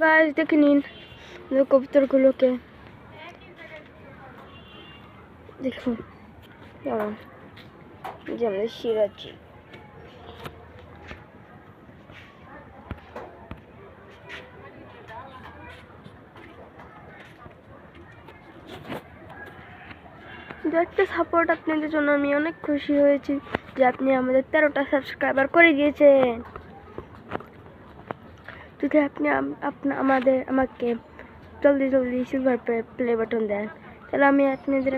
Guys দেখে নিন কবুতরগুলোকে, দেখুন দাঁড়ান যে আমাদের সিরাজি। একটা সাপোর্ট আপনাদের জন্য আমি অনেক খুশি হয়েছি যে আপনি আমাদের 13টা সাবস্ক্রাইবার করে দিয়েছেন। যদি আপনি আমাকে জলদি জলদি সিলভার প্লে বাটন দেন, তাহলে আমি আপনাদের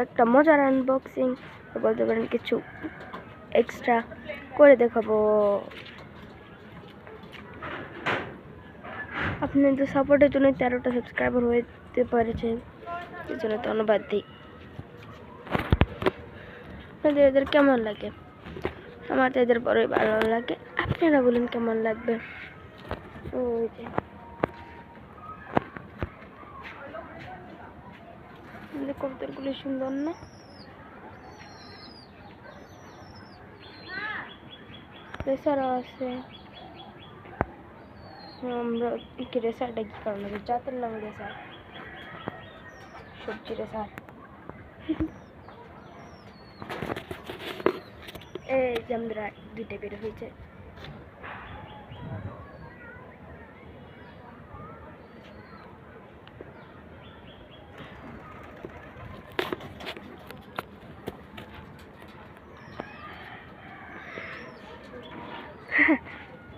একটা মজার আনবক্সিং বলতে পারেন কিছু এক্সট্রা করে দেখাবো। আপনাদের সাপোর্টের জন্য 13টা সাবস্ক্রাইবার হতে পেরেছেন, এই জন্য ধন্যবাদ দিই। আপনাদের এদের কেমন লাগে? আমার তো এদের বড়ই ভালো লাগে, আপনারা বলুন কেমন লাগবে। ওই যে কবুতরগুলো সুন্দর না? রেসারও আছে। আমরা কি রেসারটা কি কারণ জাতের নাম রেসার, সবজি রেসার। এই যে আমরা দুইটা বের হয়েছে।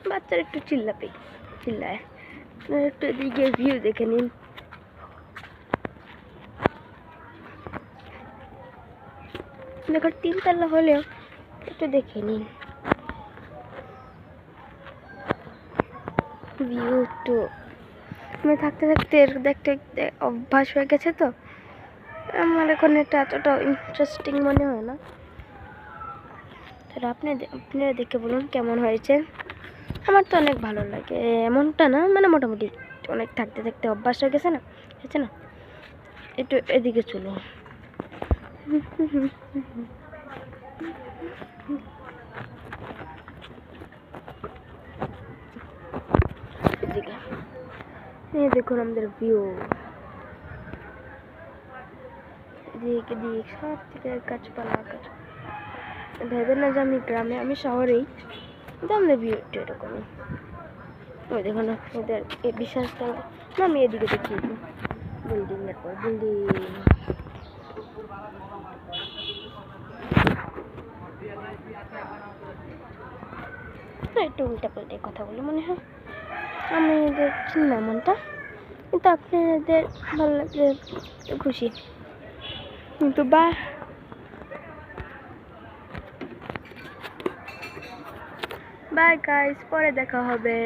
বাচ্চারা একটু চিল্লায়, একটু এদিকে ভিউ দেখে নিন। দেখো 3 তলা হলেও একটু দেখে নিন ভিউ। তো আমি থাকতে দেখতে অভ্যাস হয়ে গেছে, তো আমার এখন এটা এতটা ইন্টারেস্টিং মনে হয় না। তাহলে আপনারা দেখে বলুন কেমন হয়েছে। আমার তো অনেক ভালো লাগে, এমনটা না, মানে মোটামুটি অনেক থাকতে অভ্যাস হয়ে গেছে না, হয়েছে না। একটু এদিকে চলো। এই দেখুন আমাদের ভিউ, দিক সব থেকে গাছপালা। ভেবে না যে আমি গ্রামে, আমি শহরেই, কিন্তু আমাদের ভিউ একটু এরকমই। ওই দেখুন ওদের এই বিশ্বাসটা না, আমি এদিকে দেখিয়ে দিই। বিল্ডিং এর পর বিল্ডিং, একটু উল্টা পাল্টে কথা বলি মনে হয়। আমি এদের চিনলাম মনটা, কিন্তু আপনাদের ভালো লাগলে খুশি। কিন্তু বাই গাইস, পরে দেখা হবে।